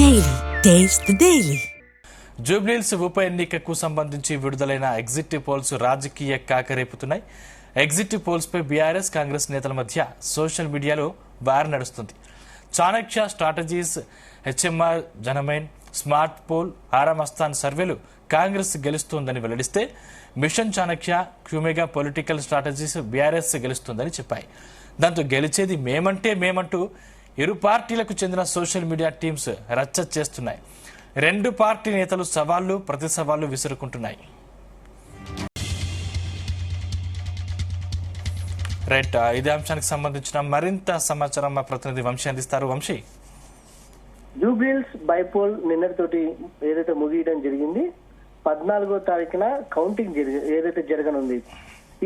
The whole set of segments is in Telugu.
Daily taste the daily. Jubilee Hills ఉప ఎన్నికకు సంబంధించి విడుదలైన ఎగ్జిట్ పోల్స్ రాజకీయ కాకరేపుతున్నాయి. ఎగ్జిట్ పోల్స్ పై బీఆర్ఎస్ కాంగ్రెస్ నేతల మధ్య సోషల్ మీడియాలో వార్ నడుస్తుంది. చాణక్య స్ట్రాటజీస్, హెచ్ఎంఆర్ జనమైన్, స్మార్ట్ పోల్, ఆరామస్థాన్ సర్వేలు కాంగ్రెస్ గెలుస్తోందని వెల్లడిస్తే, మిషన్ చాణక్య, క్యూమెగా పొలిటికల్ స్ట్రాటజీస్ బీఆర్ఎస్ గెలుస్తోందని చెప్పాయి. దాంతో గెలిచేది మేమంటూ ఇరు పార్టీలకు చెందిన సోషల్ మీడియా టీమ్స్ రచ్చ చేస్తున్నాయి. రెండు పార్టీ నేతలు సవాళ్లు ప్రతి సవాళ్లు విసురుకుంటున్నాయి. రైట్, ఇదే అంశానికి సంబంధించిన మరింత సమాచారం మా ప్రతినిధి వంశీ అందిస్తారు. వంశీ, జూబ్లీహిల్స్ బైపోల్ నిన్నటితోటి ఏదైతే ముగియడం జరిగింది, 14వ తారీఖున కౌంటింగ్ ఏదైతే జరగనుంది.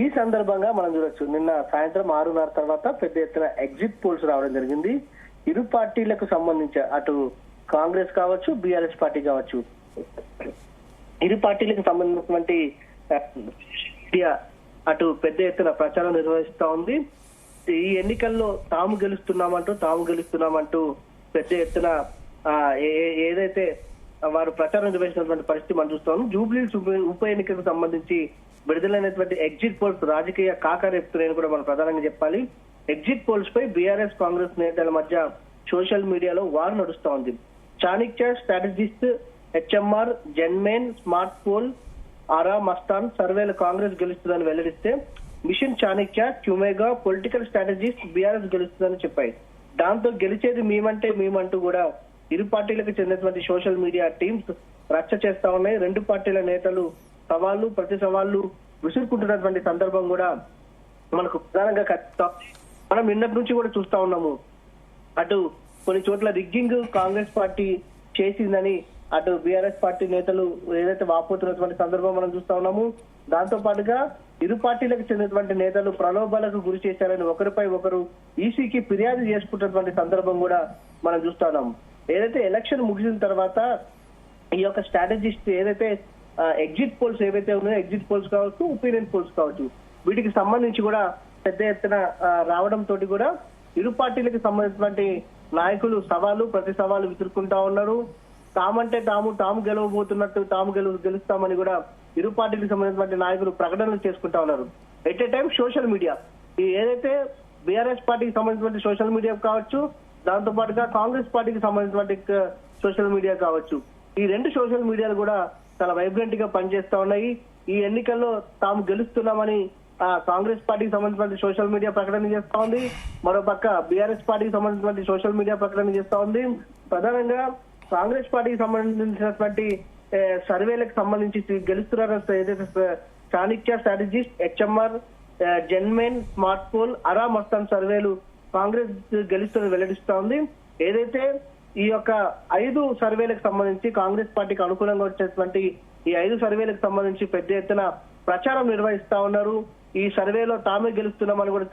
ఈ సందర్భంగా మనం చూడొచ్చు, నిన్న సాయంత్రం 6:30 తర్వాత పెద్ద ఎత్తున ఎగ్జిట్ పోల్స్ రావడం జరిగింది. ఇరు పార్టీలకు సంబంధించి అటు కాంగ్రెస్ కావచ్చు, బీఆర్ఎస్ పార్టీ కావచ్చు, ఇరు పార్టీలకు సంబంధించినటువంటి మీడియా అటు పెద్ద ఎత్తున ప్రచారం నిర్వహిస్తా ఉంది. ఈ ఎన్నికల్లో తాము గెలుస్తున్నామంటూ పెద్ద ఎత్తున ఏదైతే వారు ప్రచారం నిర్వహించినటువంటి పరిస్థితి మనం చూస్తాము. జూబ్లీహిల్స్ ఉప ఎన్నికకు సంబంధించి విడుదలైనటువంటి ఎగ్జిట్ పోల్స్ రాజకీయ కాకరేపుతున్నాయని కూడా మనం ప్రధానంగా చెప్పాలి. ఎగ్జిట్ పోల్స్ పై బీఆర్ఎస్ కాంగ్రెస్ నేతల మధ్య సోషల్ మీడియాలో వార్ నడుస్తా ఉంది. చాణక్య స్ట్రాటజిస్ట్, హెచ్ఎంఆర్ జన్మేన్, స్మార్ట్ పోల్, ఆరామస్థాన్ సర్వేలు కాంగ్రెస్ గెలుస్తుందని వెల్లడిస్తే, మిషన్ చాణక్య, క్యూమెగా పొలిటికల్ స్ట్రాటజీస్ బీఆర్ఎస్ గెలుస్తుందని చెప్పాయి. దాంతో గెలిచేది మేమంటూ కూడా ఇరు పార్టీలకు చెందినటువంటి సోషల్ మీడియా టీమ్స్ రచ్చ చేస్తా ఉన్నాయి. రెండు పార్టీల నేతలు సవాళ్లు ప్రతి సవాళ్లు విసురుకుంటున్నటువంటి సందర్భం కూడా మనకు ప్రధానంగా కనిపిస్తాం. మనం నిన్నటి నుంచి కూడా చూస్తా ఉన్నాము. అటు కొన్ని చోట్ల రిగ్గింగ్ కాంగ్రెస్ పార్టీ చేసిందని అటు బీఆర్ఎస్ పార్టీ నేతలు ఏదైతే వాపోతున్నటువంటి సందర్భం మనం చూస్తా ఉన్నాము. దాంతో పాటుగా ఇరు పార్టీలకు చెందినటువంటి నేతలు ప్రలోభాలకు గురి చేశారని ఒకరిపై ఒకరు ఈసీకి ఫిర్యాదు చేసుకుంటున్నటువంటి సందర్భం కూడా మనం చూస్తా ఉన్నాము. ఏదైతే ఎలక్షన్ ముగిసిన తర్వాత ఈ యొక్క స్ట్రాటజిస్ట్ ఏదైతే ఎగ్జిట్ పోల్స్ ఏవైతే ఉన్నాయో, ఎగ్జిట్ పోల్స్ కావచ్చు, ఒపీనియన్ పోల్స్ కావచ్చు, వీటికి సంబంధించి కూడా పెద్ద ఎత్తున రావడం తోటి కూడా ఇరు పార్టీలకు సంబంధించినటువంటి నాయకులు సవాలు ప్రతి సవాలు విసురుకుంటా ఉన్నారు. తాము గెలవబోతున్నట్టు గెలుస్తామని కూడా ఇరు పార్టీలకు సంబంధించినటువంటి నాయకులు ప్రకటనలు చేసుకుంటా ఉన్నారు. At a time social media, ఈ ఏదైతే బీఆర్ఎస్ పార్టీకి సంబంధించినటువంటి సోషల్ మీడియా కావచ్చు, దాంతో పాటుగా కాంగ్రెస్ పార్టీకి సంబంధించినటువంటి సోషల్ మీడియా కావచ్చు, ఈ రెండు సోషల్ మీడియాలు కూడా చాలా వైబ్రెంట్ గా పనిచేస్తా ఉన్నాయి. ఈ ఎన్నికల్లో తాము గెలుస్తున్నామని కాంగ్రెస్ పార్టీకి సంబంధించిన సోషల్ మీడియా ప్రకటన చేస్తా ఉంది. మరోపక్క బీఆర్ఎస్ పార్టీకి సంబంధించిన సోషల్ మీడియా ప్రకటన చేస్తా ఉంది. ప్రధానంగా కాంగ్రెస్ పార్టీకి సంబంధించినటువంటి సర్వేలకు సంబంధించి గెలుస్తున్న ఏదైతే చాణక్య స్ట్రాటజిస్ట్, హెచ్ఎంఆర్ జన్మేన్, స్మార్ట్ పోల్, ఆరామస్థాన్ సర్వేలు కాంగ్రెస్ గెలుస్తున్న వెల్లడిస్తా ఉంది. ఏదైతే ఈ యొక్క 5 సర్వేలకు సంబంధించి కాంగ్రెస్ పార్టీకి అనుకూలంగా వచ్చేటువంటి ఈ 5 సర్వేలకు సంబంధించి పెద్ద ఎత్తున ప్రచారం నిర్వహిస్తా ఉన్నారు. ఈ సర్వేలో తామే గెలుస్తున్నామని కూడా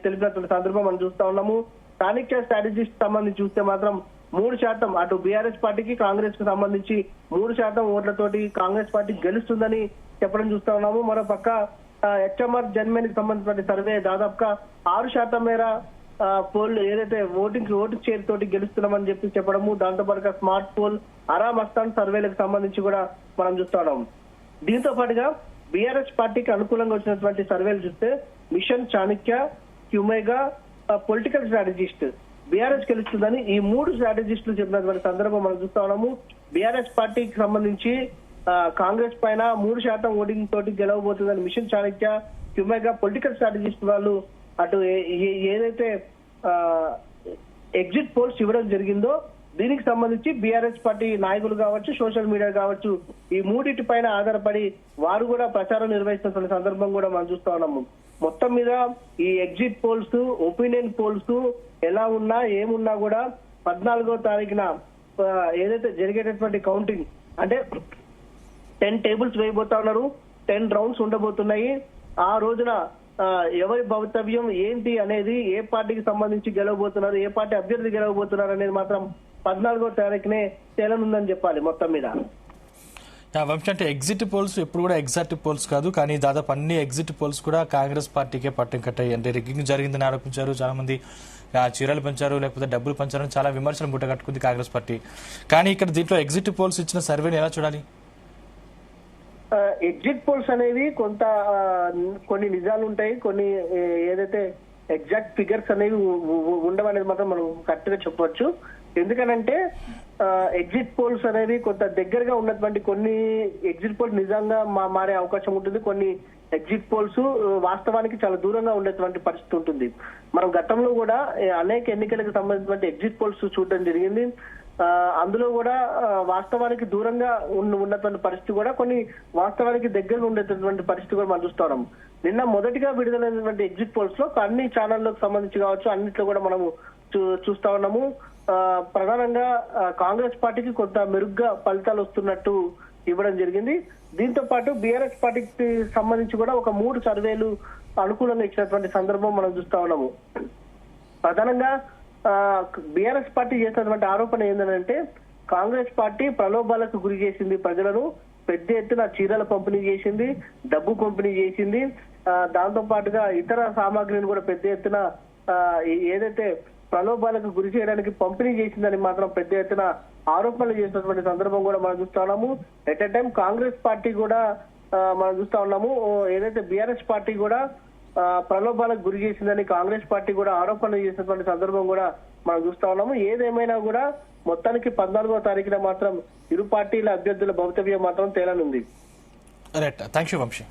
తెలిపినటువంటి సందర్భం మనం చూస్తా ఉన్నాము. చాణక్య స్ట్రాటజిస్ట్ సంబంధించి చూస్తే మాత్రం 3% అటు బీఆర్ఎస్ పార్టీకి కాంగ్రెస్ కు సంబంధించి 3% ఓట్లతోటి కాంగ్రెస్ పార్టీ గెలుస్తుందని చెప్పడం చూస్తా ఉన్నాము. మరోపక్క హెచ్ఎంఆర్ జన్మేన్ కి సంబంధించిన సర్వే దాదాపుగా 6% మేర పోల్ ఏదైతే ఓటు షేర్ తోటి గెలుస్తున్నామని చెప్పడము, దాంతో పాటుగా స్మార్ట్ పోల్, ఆరామస్థాన్ సర్వేలకు సంబంధించి కూడా మనం చూస్తా ఉన్నాము. దీంతో పాటుగా బీఆర్ఎస్ పార్టీకి అనుకూలంగా వచ్చినటువంటి సర్వేలు చూస్తే, మిషన్ చాణక్య, క్యూమెగా పొలిటికల్ స్ట్రాటజిస్ట్ బీఆర్ఎస్ గెలుస్తుందని ఈ 3 స్ట్రాటజిస్టులు చెప్పినటువంటి సందర్భం మనం చూస్తా ఉన్నాము. బీఆర్ఎస్ పార్టీకి సంబంధించి కాంగ్రెస్ పైన 3% ఓటింగ్ తోటి గెలవబోతుందని మిషన్ చాణక్య, క్యూమెగా పొలిటికల్ స్ట్రాటజిస్ట్ వాళ్ళు అటు ఏదైతే ఎగ్జిట్ పోల్స్ ఇవ్వడం జరిగిందో, దీనికి సంబంధించి బీఆర్ఎస్ పార్టీ నాయకులు కావచ్చు, సోషల్ మీడియా కావచ్చు, ఈ మూడింటి పైన ఆధారపడి వారు కూడా ప్రచారం నిర్వహిస్తున్న సందర్భం కూడా మనం చూస్తా ఉన్నాము. మొత్తం మీద ఈ ఎగ్జిట్ పోల్స్, ఒపీనియన్ పోల్స్ ఎలా ఉన్నా ఏమున్నా కూడా 14వ తారీఖున ఏదైతే జరిగేటటువంటి కౌంటింగ్ అంటే 10 టేబుల్స్ వేయబోతా ఉన్నారు. 10 రౌండ్స్ ఉండబోతున్నాయి. ఆ రోజున ఎవరి భవితవ్యం ఏంటి అనేది, ఏ పార్టీకి సంబంధించి గెలవబోతున్నారు, ఏ పార్టీ అభ్యర్థి గెలవబోతున్నారు అనేది మాత్రం 14వ తారీఖునే తేలనుందని చెప్పాలి మొత్తం మీద. వంశీ, అంటే ఎగ్జిట్ పోల్స్ ఎప్పుడు కూడా ఎగ్జాక్ట్ పోల్స్ కాదు, కానీ దాదాపు అన్ని ఎగ్జిట్ పోల్స్ కూడా కాంగ్రెస్ పార్టీకే పట్టం కట్టాయి. అంటే రిగ్గింగ్ జరిగిందని ఆరోపించారు చాలా మంది. చీరలు పెంచారు లేకపోతే డబ్బులు పెంచారని చాలా విమర్శలు ముట్టగట్టుకుంది కాంగ్రెస్ పార్టీ. కానీ ఇక్కడ దీంట్లో ఎగ్జిట్ పోల్స్ ఇచ్చిన సర్వేని ఎలా చూడాలి? ఎగ్జిట్ పోల్స్ అనేవి కొన్ని నిజాలు ఉంటాయి, కొన్ని ఏదైతే ఎగ్జాక్ట్ ఫిగర్స్ అనేవి ఉండవనేది మాత్రం మనం కరెక్ట్ గా చెప్పవచ్చు. ఎందుకనంటే ఎగ్జిట్ పోల్స్ అనేవి కొంత దగ్గరగా ఉన్నటువంటి కొన్ని ఎగ్జిట్ పోల్స్ నిజంగా మారే అవకాశం ఉంటుంది, కొన్ని ఎగ్జిట్ పోల్స్ వాస్తవానికి చాలా దూరంగా ఉండేటువంటి పరిస్థితి ఉంటుంది. మనం గతంలో కూడా అనేక ఎన్నికలకు సంబంధించినటువంటి ఎగ్జిట్ పోల్స్ చూడడం జరిగింది. అందులో కూడా వాస్తవానికి దూరంగా ఉన్నటువంటి పరిస్థితి కూడా, కొన్ని వాస్తవానికి దగ్గరగా ఉండేటటువంటి పరిస్థితి కూడా మనం చూస్తా ఉన్నాం. నిన్న మొదటిగా విడుదలైనటువంటి ఎగ్జిట్ పోల్స్ లో అన్ని ఛానళ్లకు సంబంధించి కావచ్చు, అన్నిట్లో కూడా మనము చూస్తా ఉన్నాము. ప్రధానంగా కాంగ్రెస్ పార్టీకి కొంత మెరుగ్గా ఫలితాలు వస్తున్నట్టు ఇవ్వడం జరిగింది. దీంతో పాటు బీఆర్ఎస్ పార్టీకి సంబంధించి కూడా ఒక 3 సర్వేలు అనుకూలంగా ఇచ్చినటువంటి సందర్భం మనం చూస్తా ఉన్నాము. ప్రధానంగా బీఆర్ఎస్ పార్టీ చేసినటువంటి ఆరోపణ ఏంటంటే కాంగ్రెస్ పార్టీ ప్రలోభాలకు గురి చేసింది ప్రజలను, పెద్ద ఎత్తున చీరల పంపిణీ చేసింది, డబ్బు పంపిణీ చేసింది, దాంతో పాటుగా ఇతర సామాగ్రిని కూడా పెద్ద ఎత్తున ఏదైతే ప్రలోభాలకు గురి చేయడానికి పంపిణీ చేసిందని మాత్రం పెద్ద ఎత్తున ఆరోపణలు చేసినటువంటి సందర్భం కూడా మనం చూస్తా ఉన్నాము. At a time Congress party కూడా మనం చూస్తా ఉన్నాము, ఏదైతే బీఆర్ఎస్ పార్టీ కూడా ప్రలోభాలకు గురి చేసిందని కాంగ్రెస్ పార్టీ కూడా ఆరోపణలు చేసినటువంటి సందర్భం కూడా మనం చూస్తా ఉన్నాము. ఏదేమైనా కూడా మొత్తానికి 14వ తారీఖున మాత్రం ఇరు పార్టీల అభ్యర్థుల భవితవ్యం మాత్రం తేలనుంది. Right, thank you Vamsi.